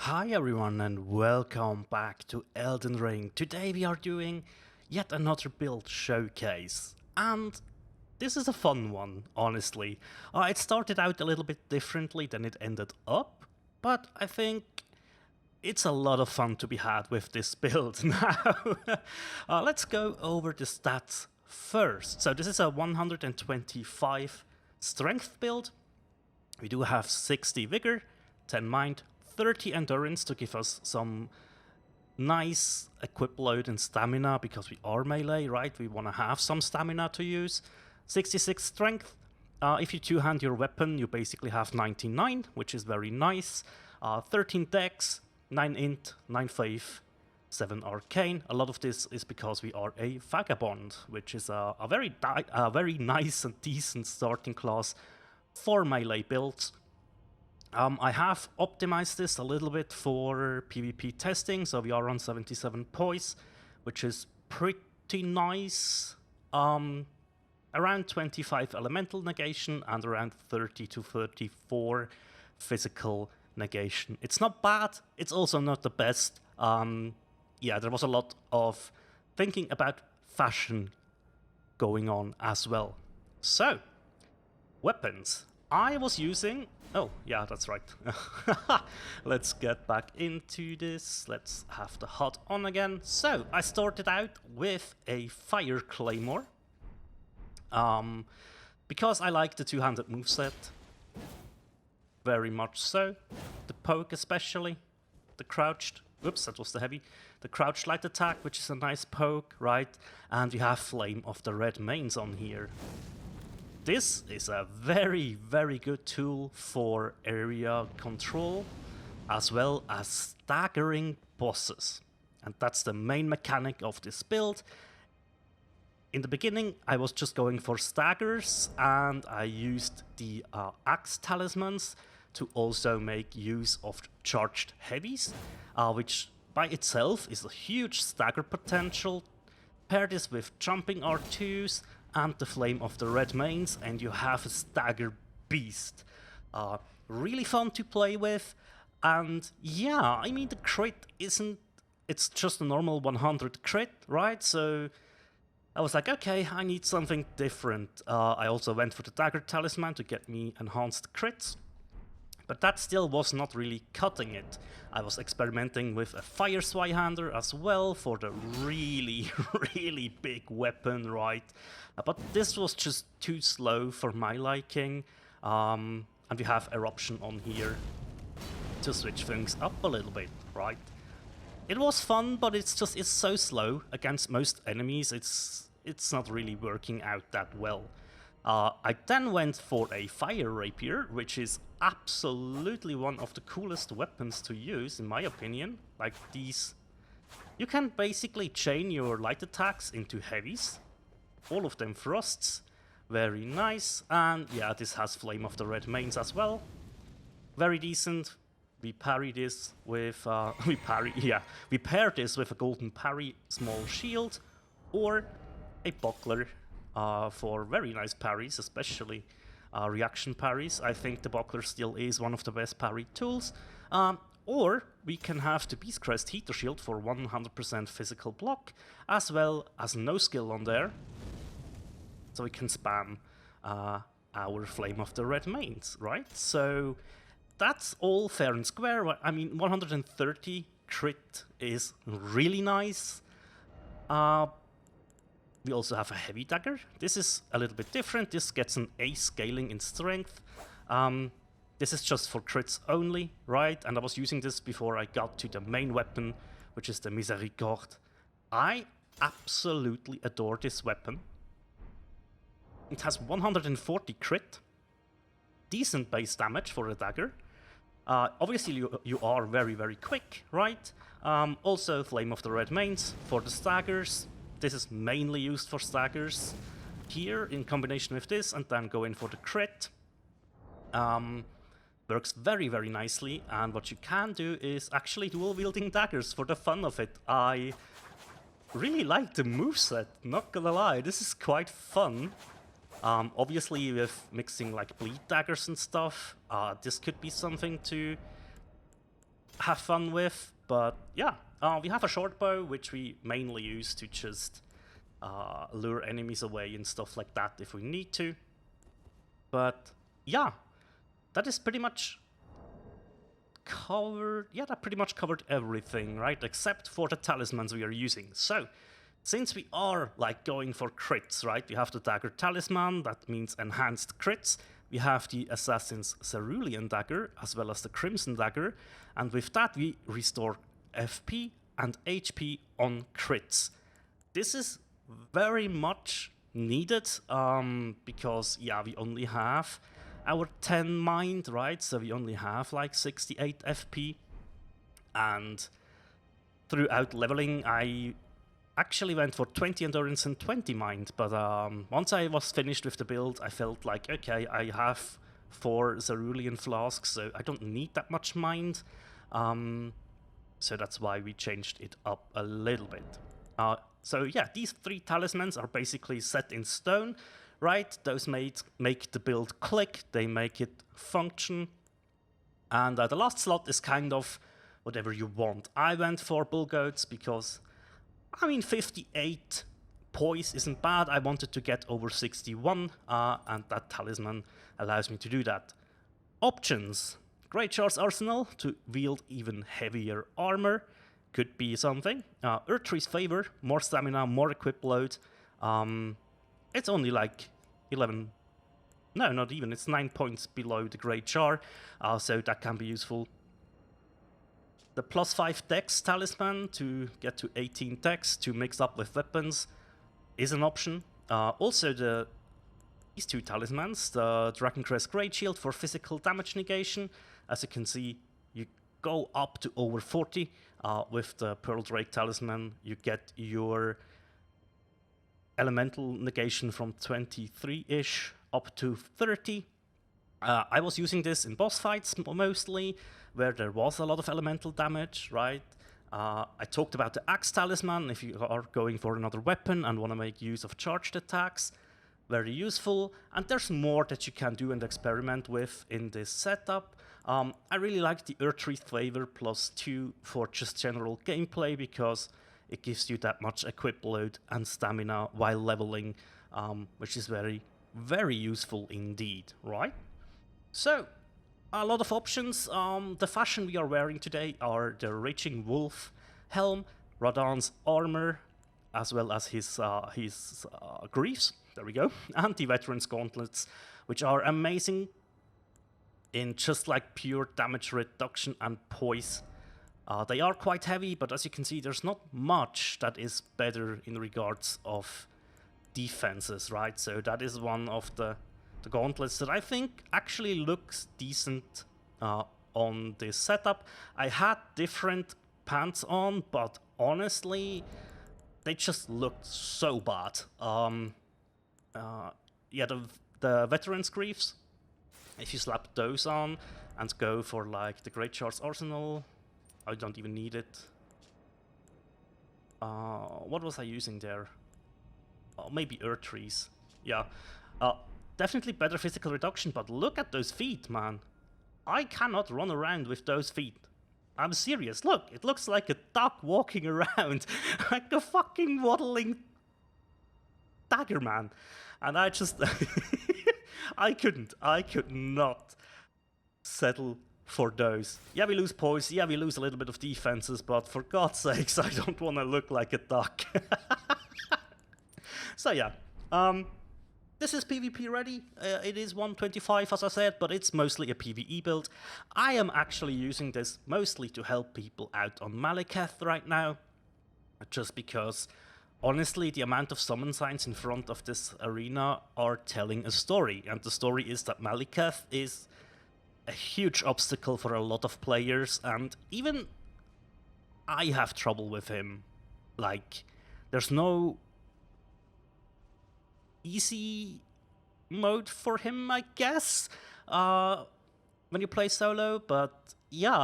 Hi everyone and welcome back to Elden Ring. Today we are doing yet another build showcase, and this is a fun one, honestly. It started out a little bit differently than it ended up, but I think it's a lot of fun to be had with this build now. Let's go over the stats first. So this is a 125 strength build. We do have 60 vigor, 10 mind, 30 endurance to give us some nice equip load and stamina, because we are melee, right? We want to have some stamina to use. 66 strength. If you two-hand your weapon, you basically have 99, which is very nice. 13 dex, 9 int, 9 faith, 7 arcane. A lot of this is because we are a vagabond, which is a very nice and decent starting class for melee builds. I have optimized this a little bit for PvP testing, so we are on 77 poise, which is pretty nice. Around 25 elemental negation and around 30 to 34 physical negation. It's not bad, it's also not the best. Yeah, there was a lot of thinking about fashion going on as well. So, weapons. I was using... Oh, yeah, that's right. Let's get back into this. Let's have the HUD on again. So, I started out with a Fire Claymore. Because I like the two-handed moveset. Very much so. The poke especially. The crouched... Oops, that was the heavy. The crouched light attack, which is a nice poke, right? And we have Flame of the Red Mains on here. This is a very, very good tool for area control, as well as staggering bosses. And that's the main mechanic of this build. In the beginning, I was just going for staggers, and I used the axe talismans to also make use of charged heavies, which by itself is a huge stagger potential. Pair this with jumping R2s, and the Flame of the Red Mains, and you have a stagger beast. Really fun to play with, and yeah, I mean the crit isn't... It's just a normal 100 crit, right? So I was like, okay, I need something different. I also went for the Dagger Talisman to get me enhanced crits, but that still was not really cutting it. I was experimenting with a Fire Zweihander as well for the really, really big weapon, right? But this was just too slow for my liking. And we have Eruption on here to switch things up a little bit, right? It was fun, but it's so slow against most enemies. It's not really working out that well. I then went for a Fire Rapier, which is absolutely one of the coolest weapons to use, in my opinion. Like these... You can basically chain your light attacks into heavies. All of them thrusts. Very nice. And yeah, this has Flame of the Red Mains as well. Very decent. We parry this with... we pair this with a golden parry small shield, or a buckler. For very nice parries, especially reaction parries. I think the buckler still is one of the best parry tools. Or we can have the Beastcrest Heater Shield for 100% physical block, as well as no skill on there. So we can spam our Flame of the Red Mains, right? So that's all fair and square. I mean, 130 crit is really nice. We also have a heavy dagger. This is a little bit different. This gets an A scaling in strength. This is just for crits only, right? And I was using this before I got to the main weapon, which is the Miséricorde. I absolutely adore this weapon. It has 140 crit. Decent base damage for a dagger. Obviously you are very, very quick, right? Also Flame of the Red Mains for the staggers. This is mainly used for staggers here in combination with this, and then go in for the crit. Works very, very nicely, and what you can do is actually dual wielding daggers for the fun of it. I really like the moveset, not gonna lie, this is quite fun. Obviously with mixing like bleed daggers and stuff, this could be something to have fun with. But yeah, we have a short bow, which we mainly use to just lure enemies away and stuff like that if we need to. But yeah, that is pretty much covered. Yeah, that pretty much covered everything, right? Except for the talismans we are using. So, since we are like going for crits, right? We have the dagger talisman, that means enhanced crits. We have the assassin's cerulean dagger as well as the crimson dagger, and with that we restore FP and HP on crits. This is very much needed because yeah, we only have our 10 mind, right? So we only have like 68 FP, and throughout leveling I actually went for 20 endurance and 20 mind, but once I was finished with the build I felt like, okay, I have 4 cerulean flasks, so I don't need that much mind, so that's why we changed it up a little bit. So yeah, these 3 talismans are basically set in stone, right? Those make the build click, they make it function, and the last slot is kind of whatever you want. I went for bull goats because, I mean, 58 poise isn't bad. I wanted to get over 61, and that talisman allows me to do that. Options. Great Char's Arsenal to wield even heavier armor. Could be something. Erdtree's Favor, more stamina, more equip load. It's only like 11... No, not even. It's 9 points below the Great Char, so that can be useful. The +5 dex talisman to get to 18 dex to mix up with weapons is an option. Also these 2 talismans, the Dragon Crest Great Shield for physical damage negation. As you can see, you go up to over 40. With the Pearl Drake talisman, you get your elemental negation from 23-ish up to 30. I was using this in boss fights mostly, where there was a lot of elemental damage, right? I talked about the Axe Talisman, if you are going for another weapon and want to make use of charged attacks. Very useful, and there's more that you can do and experiment with in this setup. I really like the Erdtree's Favor +2 for just general gameplay, because it gives you that much equip load and stamina while leveling, which is very, very useful indeed, right? So, a lot of options. The fashion we are wearing today are the Raging Wolf helm, Radahn's armor, as well as his greaves, there we go, and the Veteran's Gauntlets, which are amazing in just like pure damage reduction and poise. They are quite heavy, but as you can see, there's not much that is better in regards of defenses, right? So that is one of the gauntlets that I think actually looks decent on this setup. I had different pants on, but honestly, they just looked so bad. Yeah, the Veteran's Greaves, if you slap those on and go for like the Great Char's Arsenal, I don't even need it. What was I using there? Oh, maybe Erdtree's. Yeah. Definitely better physical reduction, but look at those feet, man. I cannot run around with those feet. I'm serious. Look, it looks like a duck walking around. Like a fucking waddling dagger man. And I just... I could not settle for those. Yeah, we lose poise. Yeah, we lose a little bit of defenses, but for God's sakes, I don't want to look like a duck. So yeah, this is PvP ready. It is 125 as I said, but it's mostly a PvE build. I am actually using this mostly to help people out on Malekith right now, just because honestly the amount of summon signs in front of this arena are telling a story, and the story is that Malekith is a huge obstacle for a lot of players, and even I have trouble with him. Like, there's no easy mode for him, I guess, when you play solo, but yeah,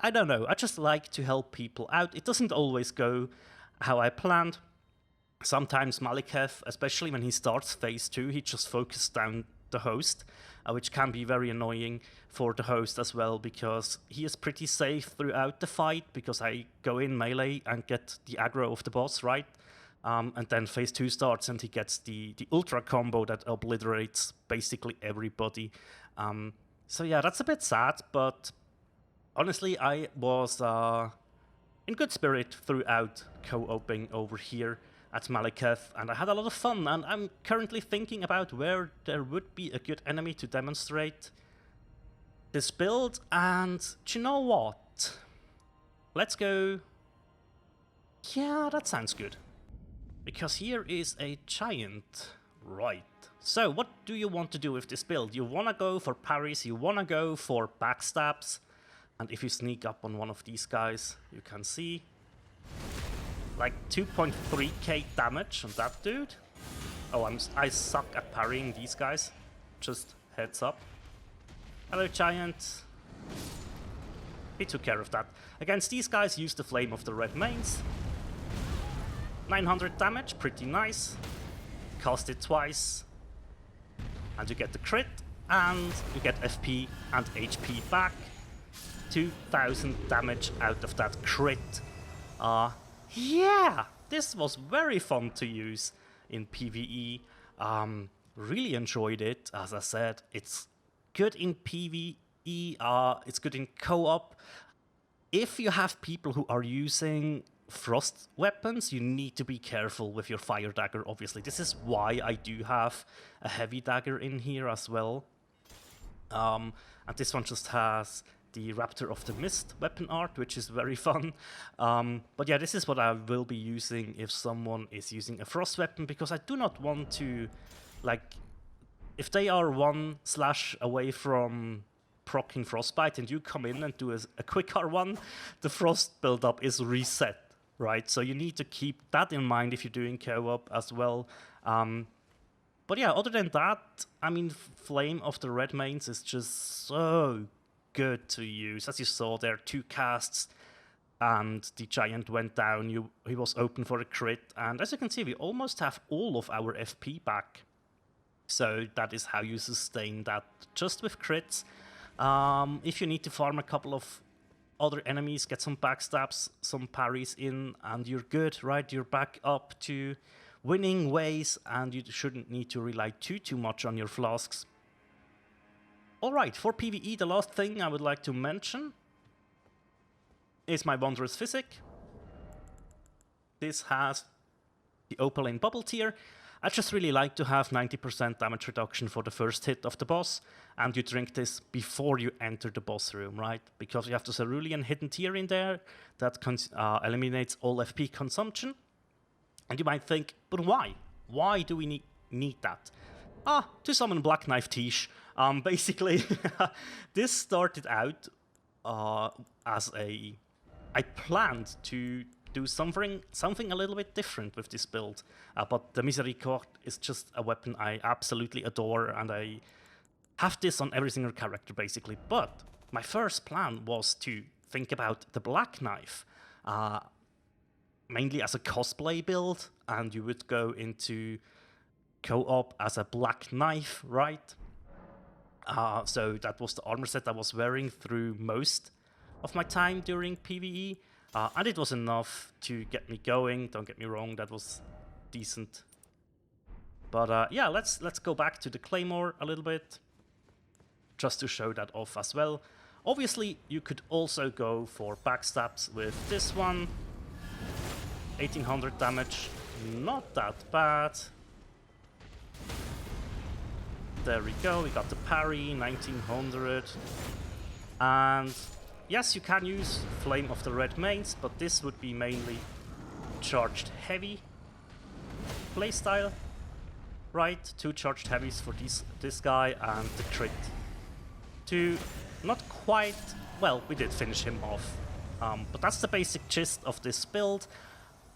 I don't know. I just like to help people out. It doesn't always go how I planned. Sometimes Malekith, especially when he starts phase 2, he just focuses down the host, which can be very annoying for the host as well, because he is pretty safe throughout the fight, because I go in melee and get the aggro of the boss, right? And then phase 2 starts and he gets the ultra combo that obliterates basically everybody. So yeah, that's a bit sad, but honestly, I was in good spirit throughout co-oping over here at Malekith, and I had a lot of fun, and I'm currently thinking about where there would be a good enemy to demonstrate this build, and do you know what? Let's go... Yeah, that sounds good. Because here is a giant. Right. So, what do you want to do with this build? You want to go for parries, you want to go for backstabs, and if you sneak up on one of these guys, you can see like 2.3k damage on that dude. Oh, I suck at parrying these guys. Just heads up. Hello, giant. He took care of that. Against these guys, use the Flame of the Red Mains. 900 damage, pretty nice. Cast it twice, and you get the crit, and you get FP and HP back. 2000 damage out of that crit. Yeah, this was very fun to use in PvE. Really enjoyed it. As I said, it's good in PvE, it's good in co-op. If you have people who are using frost weapons, you need to be careful with your fire dagger, obviously. This is why I do have a heavy dagger in here as well. And this one just has the Raptor of the Mist weapon art, which is very fun. But yeah, this is what I will be using if someone is using a frost weapon, because I do not want to, like, if they are 1 slash away from proccing Frostbite and you come in and do a quick R1, the frost buildup is reset, right? So you need to keep that in mind if you're doing co-op as well. But yeah, other than that, I mean, Flame of the Red Mains is just so good to use. As you saw there, 2 casts and the giant went down. He was open for a crit, and as you can see, we almost have all of our FP back. So that is how you sustain that, just with crits. If you need to farm a couple of other enemies, get some backstabs, some parries in, and you're good, right? You're back up to winning ways, and you shouldn't need to rely too much on your flasks. Alright, for PvE, the last thing I would like to mention is my Wondrous Physic. This has the Opaline Bubble tier. I just really like to have 90% damage reduction for the first hit of the boss, and you drink this before you enter the boss room, right? Because you have the Cerulean hidden tier in there that eliminates all FP consumption. And you might think, but why? Why do we need that? To summon Black Knife Tish. Basically, this started out as I planned to do something a little bit different with this build, but the Miséricorde is just a weapon I absolutely adore, and I have this on every single character basically. But my first plan was to think about the Black Knife, mainly as a cosplay build, and you would go into co-op as a Black Knife, right? So that was the armor set I was wearing through most of my time during PvE. And it was enough to get me going. Don't get me wrong, that was decent. But yeah, let's go back to the Claymore a little bit, just to show that off as well. Obviously, you could also go for backstabs with this one. 1800 damage, not that bad. There we go, we got the parry, 1900. And yes, you can use Flame of the Red Mains, but this would be mainly charged heavy playstyle, right? 2 charged heavies for this guy, and the crit. Not quite, well, we did finish him off, but that's the basic gist of this build.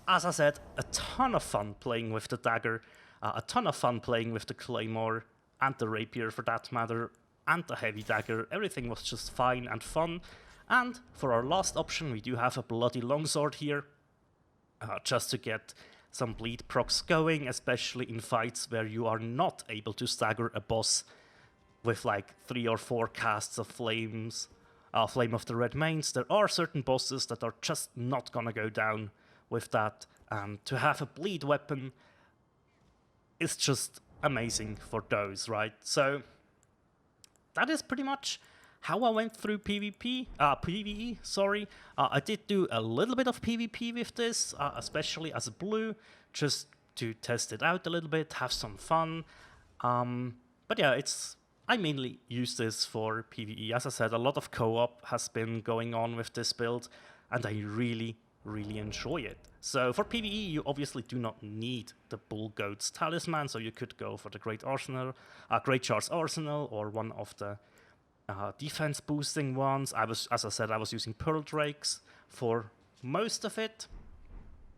As I said, a ton of fun playing with the dagger, a ton of fun playing with the Claymore, and the Rapier for that matter, and the heavy dagger. Everything was just fine and fun. And for our last option, we do have a Bloody Longsword here, just to get some bleed procs going, especially in fights where you are not able to stagger a boss with like 3 or 4 casts of flames, Flame of the Red Mains. There are certain bosses that are just not gonna go down with that, and to have a bleed weapon is just amazing for those, right? So that is pretty much how I went through PvE, sorry. I did do a little bit of PvP with this, especially as a blue, just to test it out a little bit, have some fun. But yeah, I mainly use this for PvE. As I said, a lot of co-op has been going on with this build, and I really enjoy it. So for PvE, you obviously do not need the Bull Goat's Talisman, so you could go for the Great Char's Arsenal, or one of the defense boosting ones. As I said, I was using Pearl Drakes for most of it,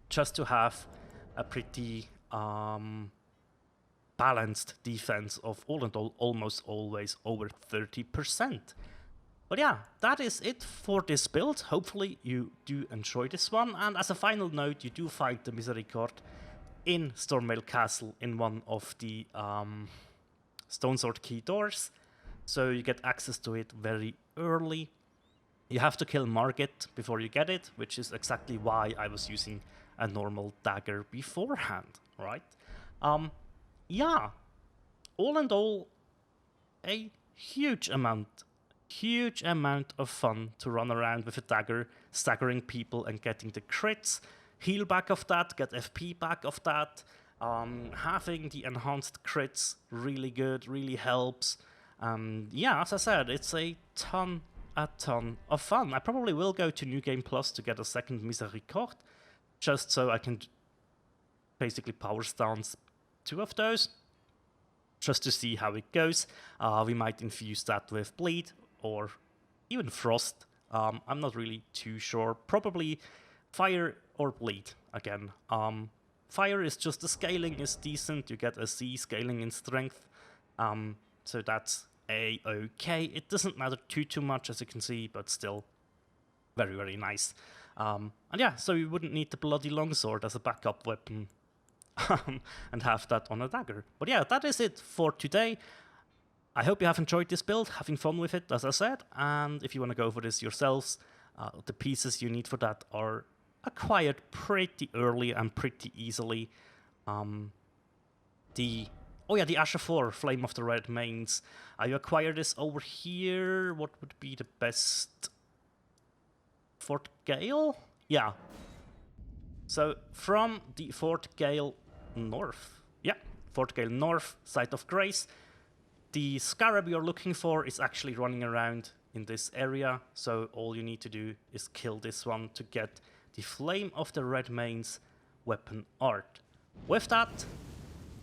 just to have a pretty balanced defense of all in all, almost always over 30%. But yeah, that is it for this build. Hopefully you do enjoy this one. And as a final note, you do find the Misericorde in Stormveil Castle in one of the Stonesword Key doors. So you get access to it very early. You have to kill Margit before you get it, which is exactly why I was using a normal dagger beforehand, right? Yeah, all in all, a huge amount of fun to run around with a dagger, staggering people and getting the crits, heal back of that, get FP back of that. Having the enhanced crits really good, really helps. Yeah, as I said, it's a ton of fun. I probably will go to New Game Plus to get a second Misericorde, just so I can basically power stance 2 of those, just to see how it goes. We might infuse that with Bleed, or even Frost. I'm not really too sure. Probably Fire or Bleed again. Fire is just the scaling is decent. You get a C scaling in strength. So that's a-okay. It doesn't matter too much, as you can see, but still very nice. And yeah, so you wouldn't need the bloody longsword as a backup weapon and have that on a dagger. But yeah, that is it for today. I hope you have enjoyed this build, having fun with it, as I said. And if you want to go for this yourselves, the pieces you need for that are acquired pretty early and pretty easily. The Asher 4, Flame of the Red Mains. You acquire this over here. What would be the best? Fort Gale? Yeah. So from the Fort Gale North. Yeah, Fort Gale North, Site of Grace. The Scarab you're looking for is actually running around in this area. So all you need to do is kill this one to get the Flame of the Red Mains weapon art. With that,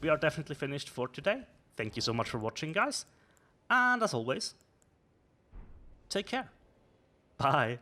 we are definitely finished for today. Thank you so much for watching, guys. And as always, take care. Bye.